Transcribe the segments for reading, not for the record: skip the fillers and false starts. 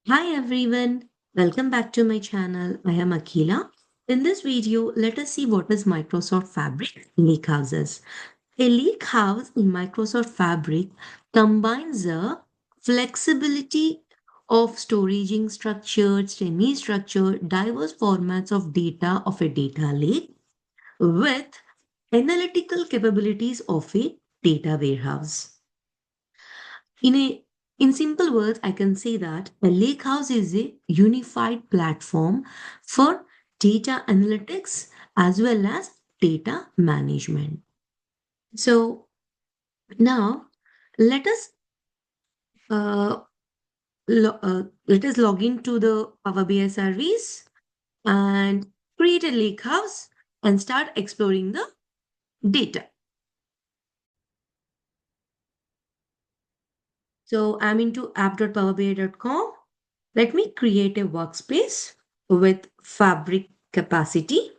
Hi everyone, welcome back to my channel. I am Akila. In this video, let us see what is Microsoft Fabric Lakehouses. A lake house in Microsoft Fabric combines the flexibility of storing structured, semi-structured, diverse formats of data of a data lake with analytical capabilities of a data warehouse. In a in simple words, I can say that a lakehouse is a unified platform for data analytics as well as data management. So now let us uh, let us log into the Power BI service and create a lakehouse and start exploring the data. So I'm into app.powerbi.com. Let me create a workspace with fabric capacity.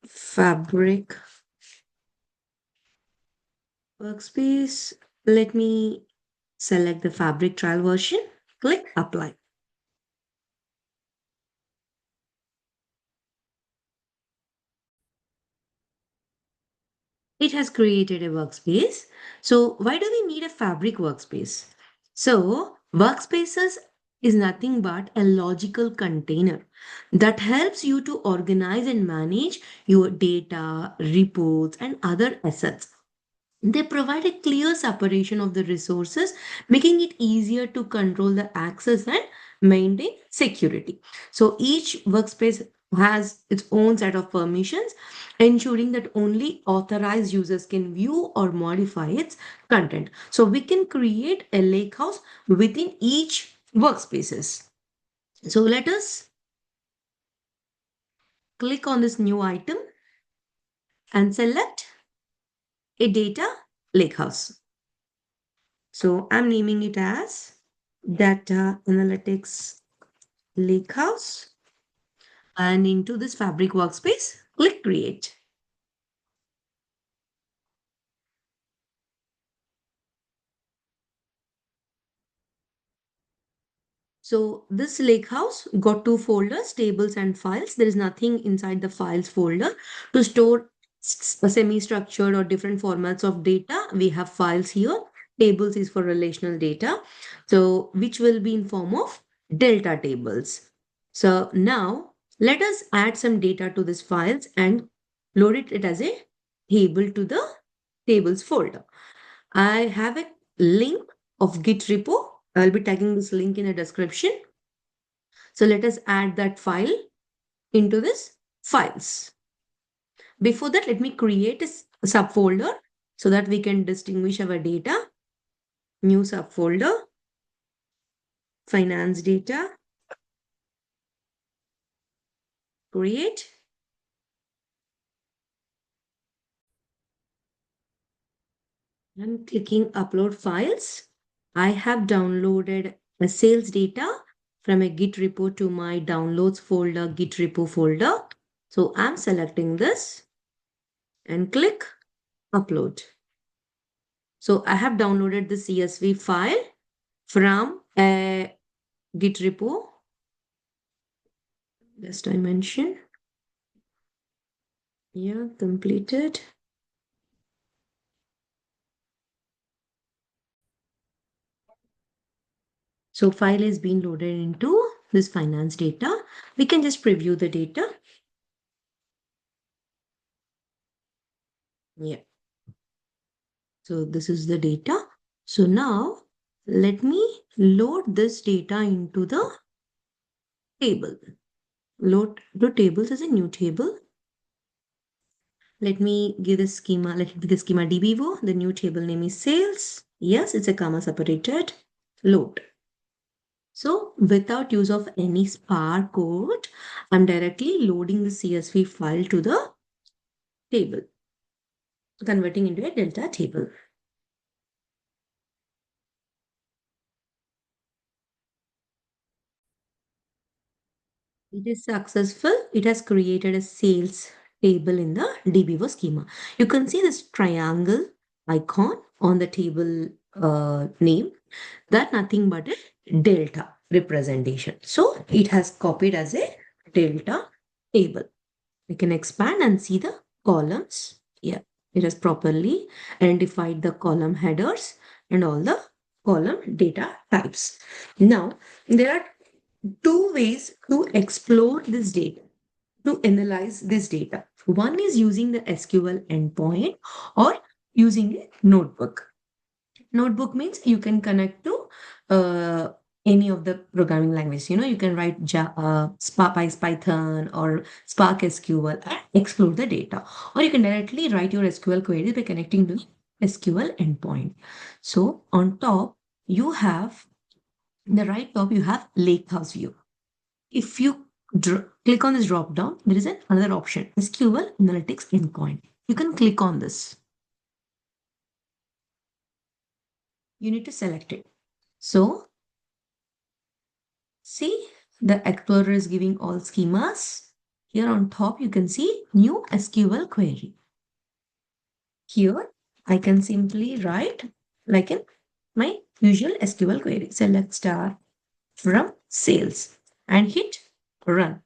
Fabric workspace. Let me select the fabric trial version. Click apply. It has created a workspace. So why do we need a fabric workspace? So workspaces is nothing but a logical container that helps you to organize and manage your data, reports, and other assets. They provide a clear separation of the resources, making it easier to control the access and maintain security. So each workspace has its own set of permissions, ensuring that only authorized users can view or modify its content. So we can create a lakehouse within each workspaces. So let us click on this new item and select a data lakehouse. So I'm naming it as Data Analytics Lakehouse. And into this Fabric workspace, click Create. So this Lakehouse got two folders, tables and files. There is nothing inside the files folder to store semi-structured or different formats of data. We have files here. Tables is for relational data. So which will be in form of delta tables. So now let us add some data to this files and load it as a table to the tables folder. I have a link of Git repo. I'll be tagging this link in the description. So let us add that file into this files. Before that, let me create a subfolder so that we can distinguish our data. New subfolder, finance data, create. I'm clicking upload files. I have downloaded a sales data from a Git repo to my downloads folder, Git repo folder. So I'm selecting this and click upload. So I have downloaded the CSV file from a Git repo. Just I mentioned. Yeah, completed. So file is being loaded into this finance data. We can just preview the data. Yeah. So this is the data. So now let me load this data into the table. Load the tables as a new table. Let me give the schema. Let it be the schema dbvo. The new table name is sales. Yes, it's a comma separated. Load. So without use of any Spark code, I'm directly loading the CSV file to the table, converting into a delta table. It is successful. It has created a sales table in the DBO schema. You can see this triangle icon on the table name, that nothing but a delta representation. So it has copied as a delta table. We can expand and see the columns. Yeah, it has properly identified the column headers and all the column data types. Now, there are two ways to explore this data, to analyze this data. One is using the SQL endpoint or using a notebook. Notebook means you can connect to uh, any of the programming language. You know, you can write Spark Python or Spark SQL and explore the data. Or you can directly write your SQL query by connecting to SQL endpoint. So on top, you have, in the right top, you have Lakehouse view. If you click on this drop down, there is another option, SQL Analytics Endpoint. You can click on this. You need to select it. So see, the Explorer is giving all schemas. Here on top, you can see new SQL query. Here, I can simply write like in my usual SQL query. Select star from sales and hit run.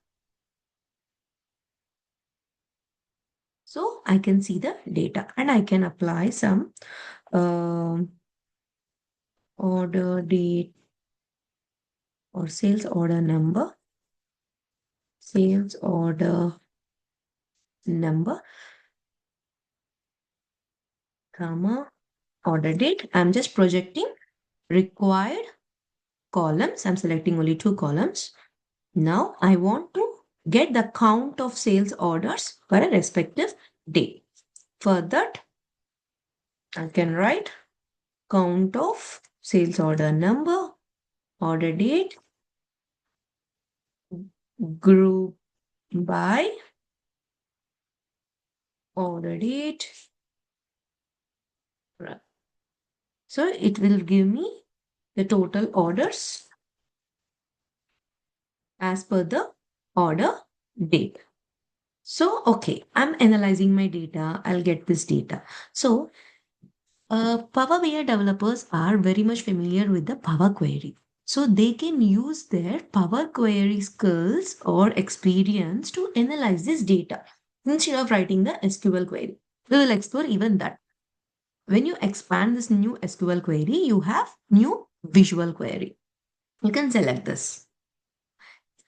So I can see the data and I can apply some um, order date or sales order number, sales order number, comma, order date. I'm just projecting required columns. I'm selecting only two columns. Now I want to get the count of sales orders for a respective day. For that, I can write count of sales order number, order date, group by order date. So it will give me the total orders as per the order date. So, okay, I'm analyzing my data. I'll get this data. So, Power BI developers are very much familiar with the Power Query. So, they can use their Power Query skills or experience to analyze this data instead of writing the SQL query. We will explore even that. When you expand this new SQL query, you have new visual query. You can select this.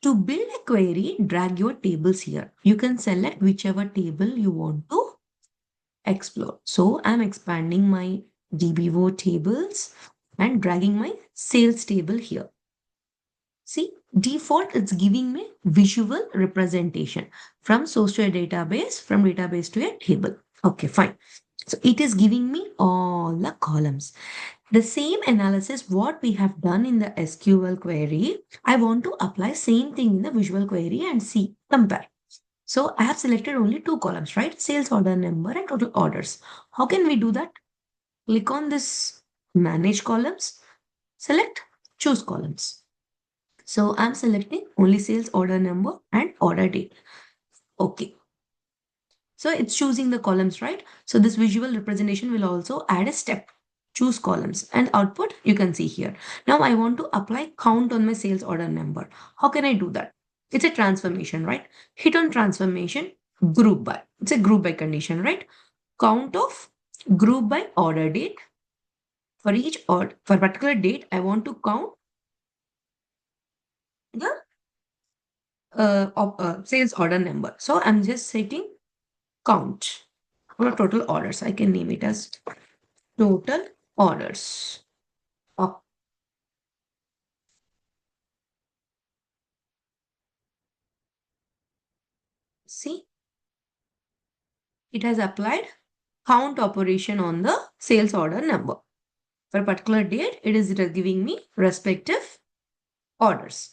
To build a query, drag your tables here. You can select whichever table you want to explore. So I'm expanding my DBO tables and dragging my sales table here. See, default it's giving me visual representation from source to a database, from database to a table. Okay, fine. So it is giving me all the columns. The same analysis what we have done in the SQL query, I want to apply same thing in the visual query and see, compare. So I have selected only two columns, right? Sales order number and total orders. How can we do that? Click on this manage columns, select choose columns. So I'm selecting only sales order number and order date. Okay. So it's choosing the columns, right? So this visual representation will also add a step. Choose columns and output you can see here. Now I want to apply count on my sales order number. How can I do that? It's a transformation, right? Hit on transformation, group by. It's a group by condition, right? Count of group by order date. For each order, for particular date, I want to count the sales order number. So I'm just setting count for total orders. I can name it as total orders. Oh, see, it has applied count operation on the sales order number. For a particular date, it is giving me respective orders.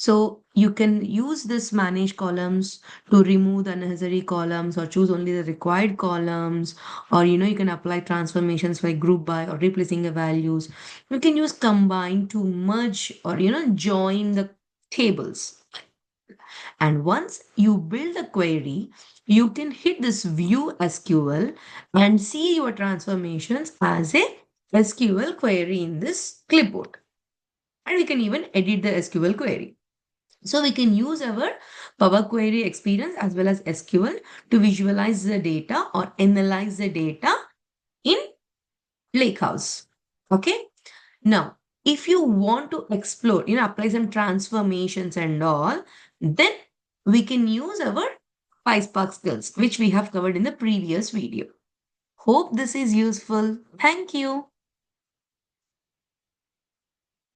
So you can use this manage columns to remove the unnecessary columns or choose only the required columns, or you can apply transformations like group by or replacing the values. You can use combine to merge or join the tables. And once you build a query, you can hit this view SQL and see your transformations as a SQL query in this clipboard. And we can even edit the SQL query. So we can use our Power Query experience as well as SQL to visualize the data or analyze the data in Lakehouse. Okay. Now, if you want to explore, apply some transformations and all, then we can use our PySpark skills, which we have covered in the previous video. Hope this is useful. Thank you.